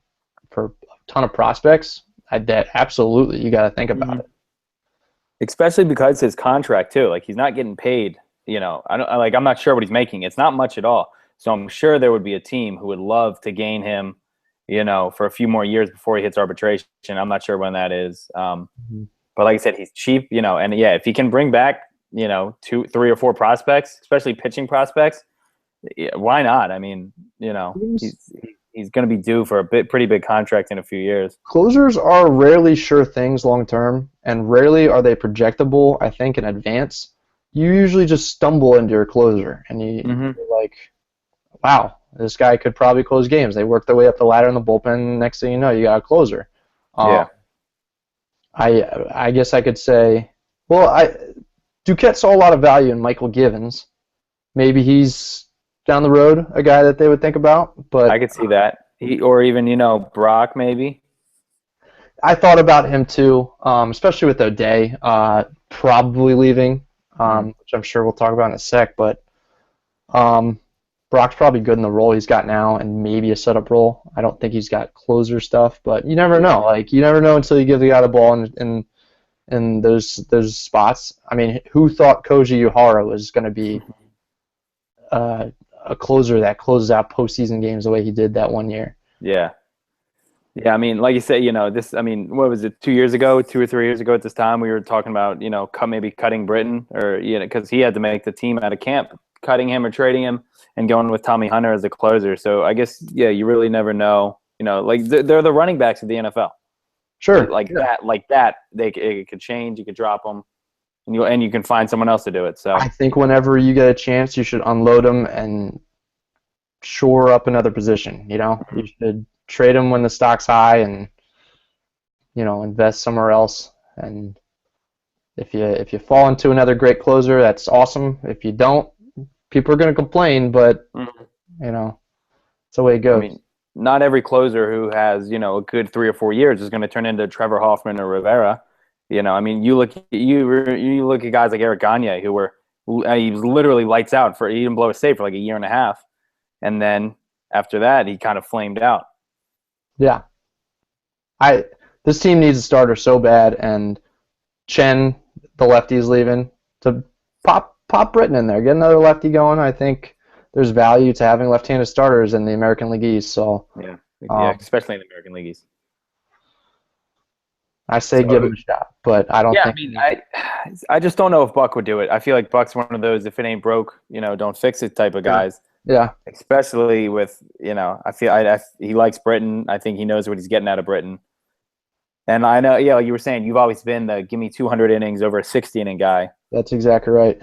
a ton of prospects, that absolutely you got to think about Mm-hmm. it. Especially because his contract too, like he's not getting paid. I'm not sure what he's making. It's not much at all. So I'm sure there would be a team who would love to gain him, for a few more years before he hits arbitration. I'm not sure when that is. Mhm. But like I said, he's cheap, and yeah, if he can bring back, two, three, or four prospects, especially pitching prospects, yeah, why not? I mean, he's going to be due for pretty big contract in a few years. Closers are rarely sure things long term, and rarely are they projectable. I think in advance, you usually just stumble into your closer, and Mm-hmm. you're like, "Wow, this guy could probably close games." They work their way up the ladder in the bullpen. Next thing you know, you got a closer. Um, Yeah. I guess I could say, well, Duquette saw a lot of value in Michael Givens. Maybe he's down the road a guy that they would think about, I but could see that. Or even, Brock maybe. I thought about him too, especially with O'Day probably leaving, Mm. which I'm sure we'll talk about in a sec. But um, Brock's probably good in the role he's got now, and maybe a setup role. I don't think he's got closer stuff, but you never know. Like you never know until you give the guy the ball in those spots. I mean, who thought Koji Uehara was going to be a closer that closes out postseason games the way he did that one year. Yeah. Yeah, I mean, like you said, I mean, what was it, 2 years ago, 2 or 3 years ago at this time, we were talking about, maybe cutting Britton or, because he had to make the team out of camp, cutting him or trading him and going with Tommy Hunter as a closer. So I guess, yeah, you really never know, like they're the running backs of the NFL. Sure. Like that, it could change, you could drop them and you can find someone else to do it. So I think whenever you get a chance, you should unload them and shore up another position. You should trade them when the stock's high and invest somewhere else. And if you fall into another great closer, that's awesome. If you don't, people are going to complain, but it's the way it goes. I mean, not every closer who has a good 3 or 4 years is going to turn into Trevor Hoffman or Rivera. I mean, you look at guys like Eric Gagne, who he was literally lights out he didn't blow a save for like a year and a half, and then after that he kind of flamed out. Yeah, this team needs a starter so bad, and Chen, the lefty's leaving, to pop Britton in there, get another lefty going. I think there's value to having left-handed starters in the American League East. So yeah, especially in the American League East. I say give him a shot, but I don't think. Yeah, I mean, I just don't know if Buck would do it. I feel like Buck's one of those if it ain't broke, don't fix it type of guys. Yeah. Especially with I feel he likes Britton. I think he knows what he's getting out of Britton. And I know, like you were saying, you've always been the give me 200 innings over a 60-inning guy. That's exactly right.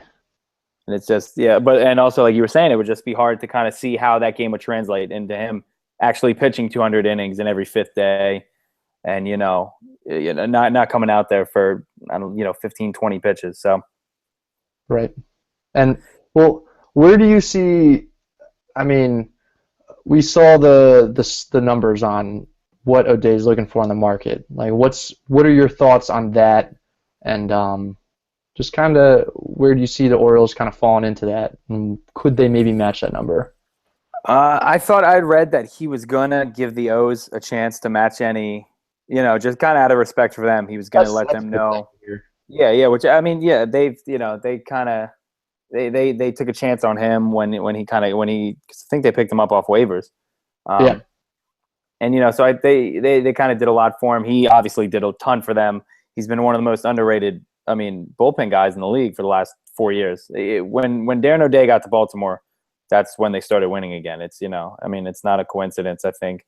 And it's just and also like you were saying, it would just be hard to kind of see how that game would translate into him actually pitching 200 innings in every fifth day. And not coming out there for 15, 20 pitches. So, right. And well, where do you see? I mean, we saw the numbers on what O'Day's looking for on the market. Like, what are your thoughts on that? And just kind of where do you see the Orioles kind of falling into that? And could they maybe match that number? I thought I'd read that he was gonna give the O's a chance to match any. Just kind of out of respect for them, he was going to let them know. Yeah. Which I mean, yeah, they kind of they took a chance on him when he I think they picked him up off waivers. Yeah. And so they kind of did a lot for him. He obviously did a ton for them. He's been one of the most underrated, bullpen guys in the league for the last 4 years. When Darren O'Day got to Baltimore, that's when they started winning again. It's it's not a coincidence. I think.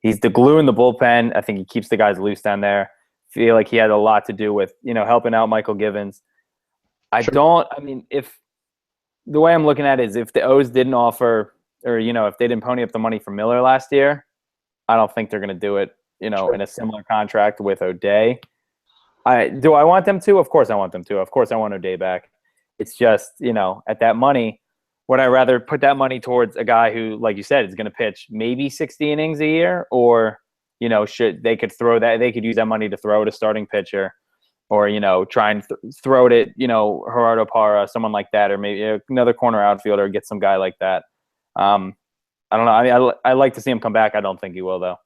He's the glue in the bullpen. I think he keeps the guys loose down there. Feel like he had a lot to do with, helping out Michael Givens. If the way I'm looking at it is if the O's didn't offer or, if they didn't pony up the money for Miller last year, I don't think they're going to do it, in a similar contract with O'Day. Do I want them to? Of course I want them to. Of course I want O'Day back. It's just, at that money, would I rather put that money towards a guy who, like you said, is going to pitch maybe 60 innings a year, or should they could use that money to throw at a starting pitcher, or try and throw it at Gerardo Parra, someone like that, or maybe another corner outfielder, get some guy like that. I don't know. I like to see him come back. I don't think he will though.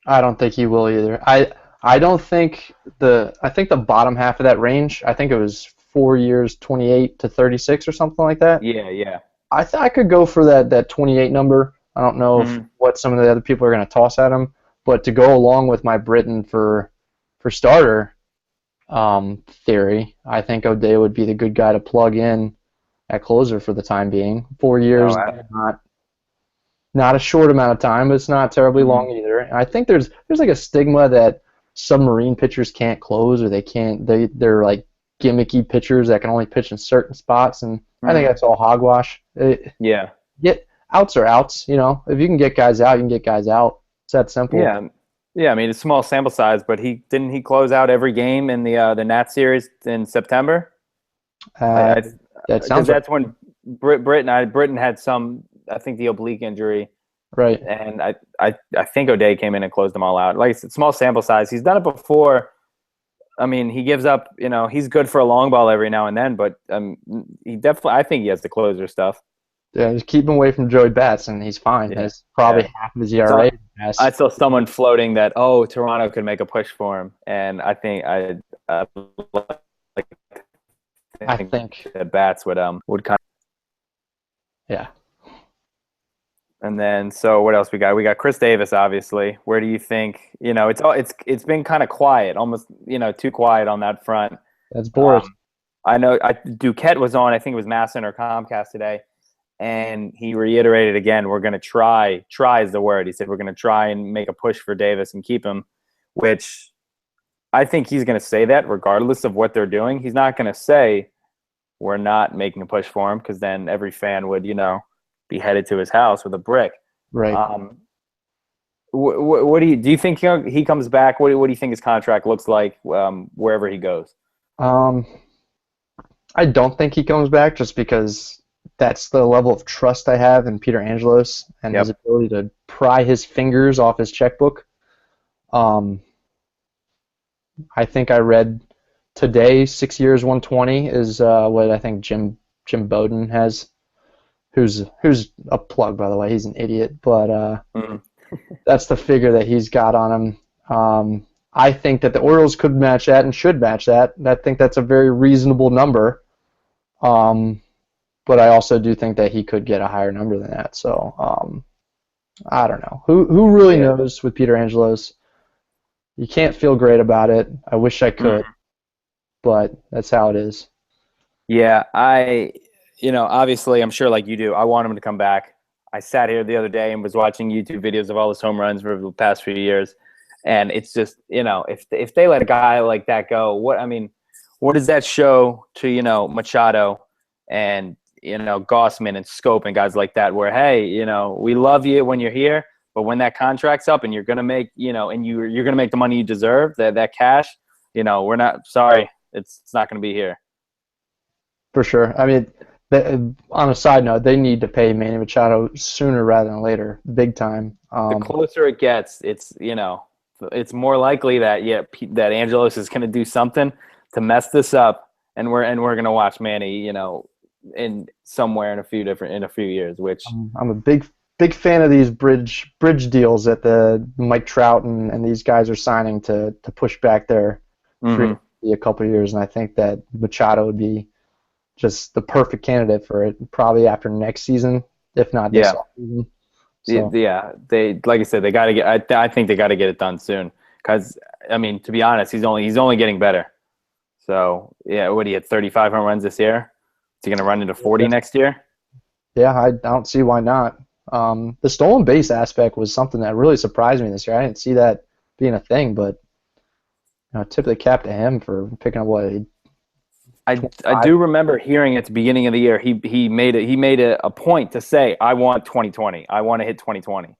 I don't think he will either. I don't think I think the bottom half of that range. I think it was 4 years, 28 to 36 or something like that. Yeah. I could go for that 28 number. I don't know what some of the other people are going to toss at him, but to go along with my Britton for starter theory, I think O'Day would be the good guy to plug in at closer for the time being. 4 years, not a short amount of time, but it's not terribly long either. And I think there's like a stigma that submarine pitchers can't close, or they're like gimmicky pitchers that can only pitch in certain spots, and I think that's all hogwash. Outs are outs. If you can get guys out, you can get guys out. It's that simple. Yeah. I mean, it's small sample size, but he close out every game in the Nats series in September. That sounds. That's when Britton had some, I think, the oblique injury. Right. And I think O'Day came in and closed them all out. Like I said, small sample size. He's done it before. I mean, he gives up, he's good for a long ball every now and then, but I think he has the closer stuff. Yeah, just keep him away from Joey Bats, and he's fine. Yeah. That's probably half of his ERA. I saw someone floating that, Toronto could make a push for him, and I think I think that Bats would kind of. Yeah. And then, so what else we got? We got Chris Davis, obviously. Where do you think? It's been kind of quiet, almost too quiet on that front. That's Boris. I know Duquette was on. I think it was Masson or Comcast today, and he reiterated again. We're going to try. Try is the word. He said we're going to try and make a push for Davis and keep him, which I think he's going to say that regardless of what they're doing. He's not going to say we're not making a push for him because then every fan would be headed to his house with a brick. Right. What do you think he comes back? What do you think his contract looks like wherever he goes? I don't think he comes back just because that's the level of trust I have in Peter Angelos and his ability to pry his fingers off his checkbook. I think I read today 6 years, 120 is what I think Jim Bowden has, who's a plug, by the way. He's an idiot, but that's the figure that he's got on him. I think that the Orioles could match that and should match that. I think that's a very reasonable number. But I also do think that he could get a higher number than that. So I don't know. Who really knows with Peter Angelos? You can't feel great about it. I wish I could, but that's how it is. Yeah, obviously, I'm sure like you do, I want him to come back. I sat here the other day and was watching YouTube videos of all his home runs for the past few years, and it's just if they let a guy like that go, what does that show to Machado and Gossman and Scope and guys like that? Where hey, we love you when you're here, but when that contract's up and you're gonna make and you're gonna make the money you deserve, that cash, we're not sorry, it's not gonna be here. For sure. I mean, on a side note, they need to pay Manny Machado sooner rather than later, big time. The closer it gets, it's more likely that that Angelos is going to do something to mess this up, and we're going to watch Manny, in somewhere in a few years. Which I'm a big fan of these bridge deals that the Mike Trout and these guys are signing to push back their free a couple of years, and I think that Machado would be just the perfect candidate for it, probably after next season, if not this season. So. Yeah, they like I said, they got to get. I think they got to get it done soon because to be honest, he's only getting better. So yeah, what he had 35 home runs this year. Is he going to run into 40 next year? Yeah, I don't see why not. The stolen base aspect was something that really surprised me this year. I didn't see that being a thing, but tip of the cap to him for picking up what. I do remember hearing at the beginning of the year he made a point to say I want 2020. I want to hit 2020.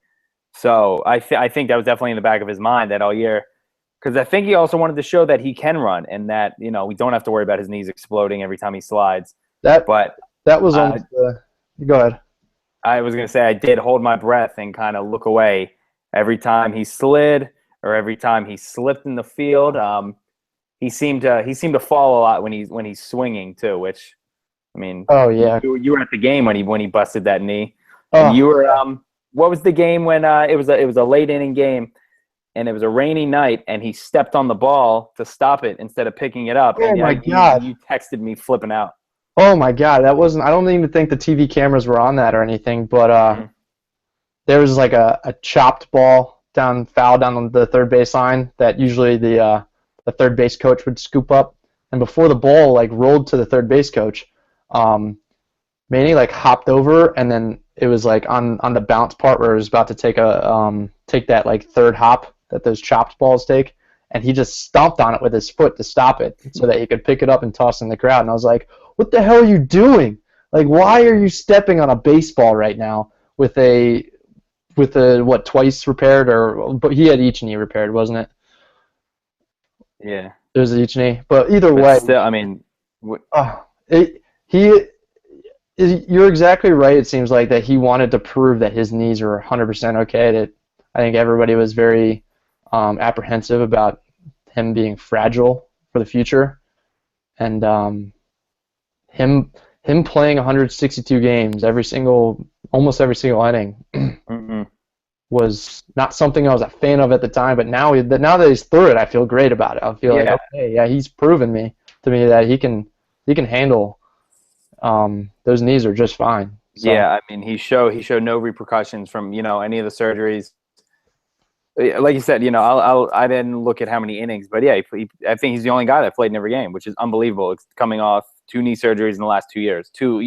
So I think that was definitely in the back of his mind that all year, because I think he also wanted to show that he can run and that we don't have to worry about his knees exploding every time he slides. That was on. Go ahead. I was going to say I did hold my breath and kind of look away every time he slid or every time he slipped in the field. He seemed to fall a lot when he's swinging too, which oh yeah, you were at the game when he busted that knee. Oh. And you were what was the game when it was a late inning game and it was a rainy night and he stepped on the ball to stop it instead of picking it up. Oh and my God. You texted me flipping out. Oh my God, that wasn't. I don't even think the TV cameras were on that or anything, but there was like a chopped ball foul down the third baseline that usually the third base coach would scoop up, and before the ball rolled to the third base coach, Manny hopped over, and then it was on the bounce part where it was about to take that third hop that those chopped balls take, and he just stomped on it with his foot to stop it so that he could pick it up and toss in the crowd. And I was like, what the hell are you doing? Why are you stepping on a baseball right now with a what, twice repaired, but he had each knee repaired, wasn't it? Yeah, it was each knee, but either way, still, you're exactly right. It seems like that he wanted to prove that his knees are 100% okay. That I think everybody was very apprehensive about him being fragile for the future, and him playing 162 games almost every single inning. Was not something I was a fan of at the time, but now that he's through it, I feel great about it. I feel like, okay, yeah, he's proven to me that he can handle. Those knees are just fine. So Yeah, I mean, he showed no repercussions from any of the surgeries. Like you said, I didn't look at how many innings, but yeah, I think he's the only guy that played in every game, which is unbelievable. It's coming off 2 knee surgeries in the last 2 years, two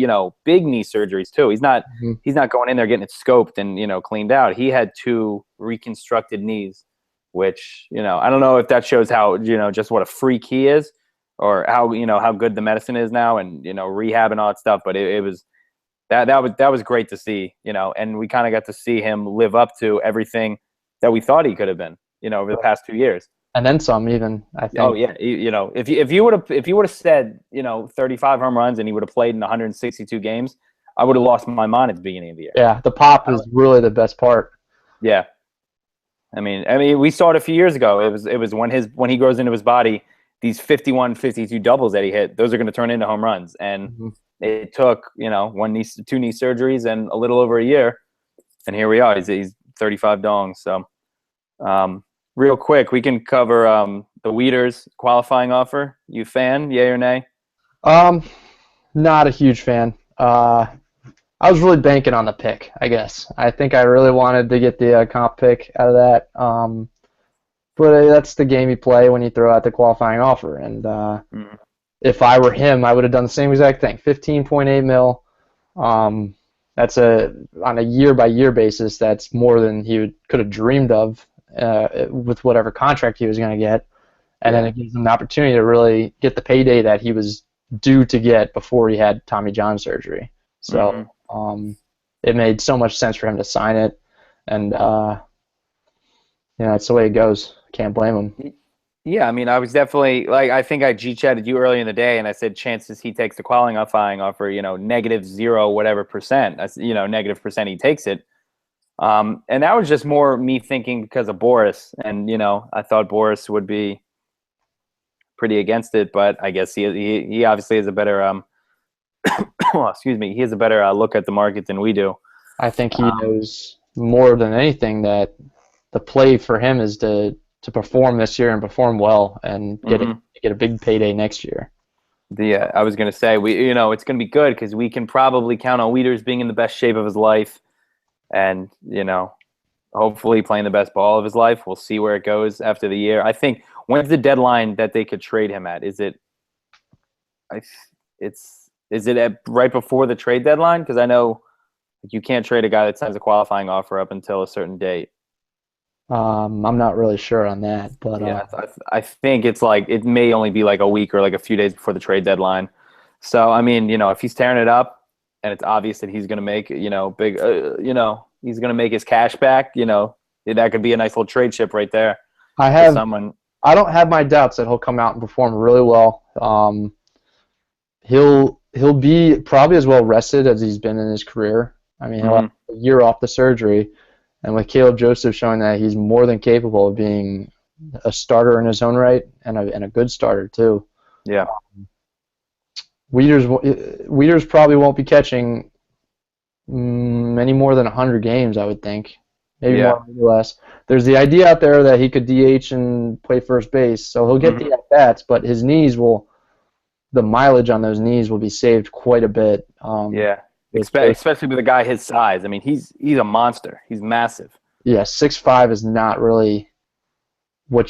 big knee surgeries too. mhm. He's not going in there getting it scoped and cleaned out. He had 2 reconstructed knees, which I don't know if that shows how just what a freak he is, or how good the medicine is now, and rehab and all that stuff. But it was that was great to see, and we kind of got to see him live up to everything that we thought he could have been, over the past 2 years. And then some, even I Oh think. yeah, if you would have said 35 home runs and he would have played in 162 games, I would have lost my mind at the beginning of the year. Yeah, the pop is really the best part. Yeah, I mean, we saw it a few years ago. It was when he grows into his body, these 51, 52 doubles that he hit, those are going to turn into home runs, and Mhm. it took 2 knee surgeries and a little over a year, and here we are. He's 35 dongs. So, real quick, we can cover the Weeders qualifying offer. You fan, yay or nay? Um, Not a huge fan. I was really banking on the pick, I guess. I think I really wanted to get the comp pick out of that. But that's the game you play when you throw out the qualifying offer. And Mm. if I were him, I would have done the same exact thing. 15.8 mil. That's on a year by year basis. That's more than he could have dreamed of with whatever contract he was going to get. And then Yeah. it gives him the opportunity to really get the payday that he was due to get before he had Tommy John surgery. So it made so much sense for him to sign it, and that's the way it goes. Can't blame him. Yeah, I mean, I was definitely like, I think I G-chatted you earlier in the day, and I said chances he takes the qualifying offer, -0 whatever percent, that's -% he takes it. And that was just more me thinking because of Boris, and I thought Boris would be pretty against it, but I guess he obviously has a better well, excuse me, he has a better look at the market than we do. I think he knows more than anything that the play for him is to perform this year and perform well and get a big payday next year. I was gonna say it's gonna be good because we can probably count on Wieters being in the best shape of his life, and hopefully playing the best ball of his life. We'll see where it goes after the year. I think, when's the deadline that they could trade him at? Is it right before the trade deadline? Because I know you can't trade a guy that signs a qualifying offer up until a certain date. I'm not really sure on that, but Yeah, I think it's like it may only be like a week or like a few days before the trade deadline. So I mean, if he's tearing it up, and it's obvious that he's going to make big, he's going to make his cash back. That could be a nice little trade chip right there I for have someone. I don't have my doubts that he'll come out and perform really well. He'll be probably as well rested as he's been in his career. I mean, he'll have a year off the surgery, and with Caleb Joseph showing that he's more than capable of being a starter in his own right and a good starter too. Yeah. Wieters probably won't be catching any more than 100 games, I would think. Maybe more, maybe less. There's the idea out there that he could DH and play first base, so he'll get the at-bats, but his knees the mileage on those knees will be saved quite a bit. Especially with a guy his size. I mean, he's a monster. He's massive. Yeah, 6'5" is not really what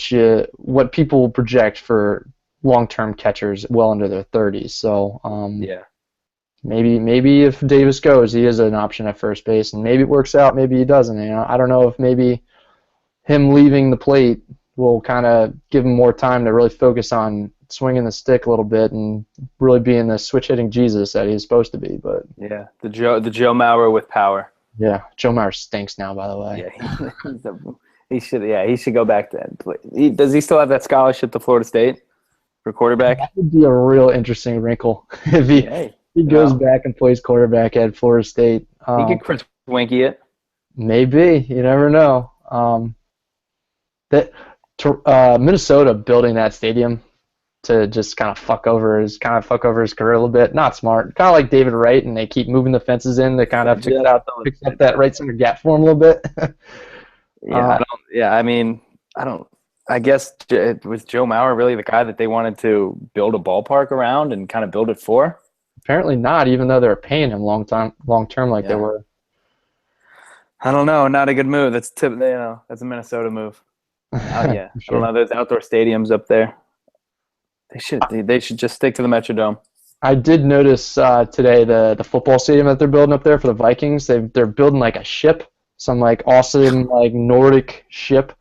people project for long-term catchers well into their 30s. So maybe if Davis goes, he is an option at first base, and maybe it works out, maybe he doesn't. I don't know if maybe him leaving the plate will kind of give him more time to really focus on swinging the stick a little bit and really being the switch hitting Jesus that he's supposed to be. But yeah, the Joe Mauer with power. Yeah, Joe Mauer stinks now, by the way. Yeah, he should go back to. Does he still have that scholarship to Florida State for quarterback? That would be a real interesting wrinkle if he goes back and plays quarterback at Florida State. He could Chris Winky it. Maybe, you never know. Minnesota building that stadium to just kind of fuck over his career a little bit. Not smart. Kind of like David Wright, and they keep moving the fences in to kind of fix up that right center gap for him a little bit. I guess was Joe Mauer really the guy that they wanted to build a ballpark around and kind of build it for? apparently not, even though they're paying him long term like they Yeah. were. I don't know. Not a good move. That's a Minnesota move. Yeah. For I don't sure. know. Those outdoor stadiums up there. They should just stick to the Metrodome. I did notice today the football stadium that they're building up there for the Vikings. They're building like a ship, some like awesome like Nordic ship,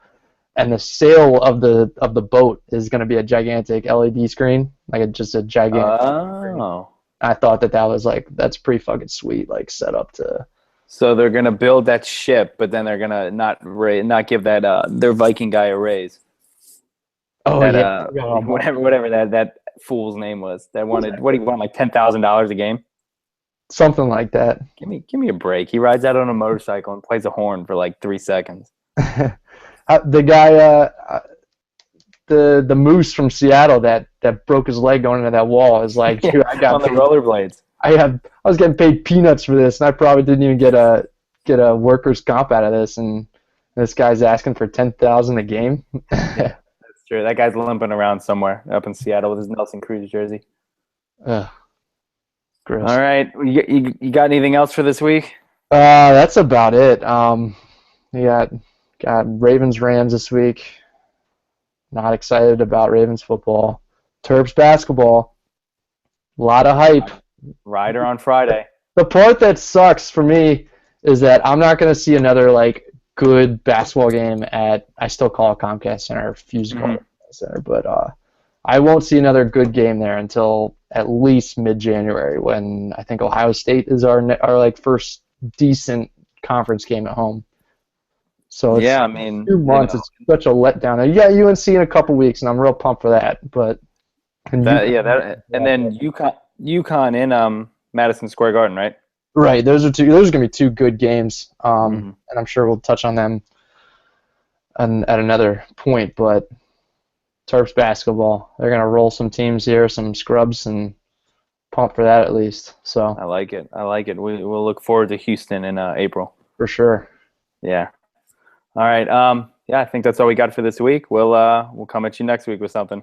and the sail of the boat is going to be a gigantic LED screen, like just a gigantic screen. Oh. I thought that was like that's pretty fucking sweet, like set up to. So they're gonna build that ship, but then they're gonna not give that their Viking guy a raise. Oh That yeah, I forgot all about whatever that fool's name was. That wanted what he wanted like $10,000 a game. something like that. Give me a break. He rides out on a motorcycle and plays a horn for like 3 seconds. The guy, the moose from Seattle that broke his leg going into that wall is like, dude, On the rollerblades. I was getting paid peanuts for this, and I probably didn't even get a workers' comp out of this, and this guy's asking for 10,000 a game. Yeah, that's true. That guy's limping around somewhere up in Seattle with his Nelson Cruz jersey. Ugh, gross. All right, you got anything else for this week? That's about it. You got Ravens Rams this week. Not excited about Ravens football. Terps basketball. A lot of hype. Ryder on Friday. The part that sucks for me is that I'm not going to see another like good basketball game at, I still call it Comcast Center, Fuse call it Comcast Center, but I won't see another good game there until at least mid-January when I think Ohio State is our like first decent conference game at home. So it's Yeah, I mean, 2 months. It's such a letdown. You got UNC in a couple weeks, and I'm real pumped for that. But and then UConn in Madison Square Garden, right? Right, those are going to be two good games, and I'm sure we'll touch on them at another point. But Terps basketball, they're going to roll some teams here, some scrubs, and pumped for that at least. So I like it. We'll look forward to Houston in April. For sure. Yeah. All right. Yeah, I think that's all we got for this week. We'll come at you next week with something.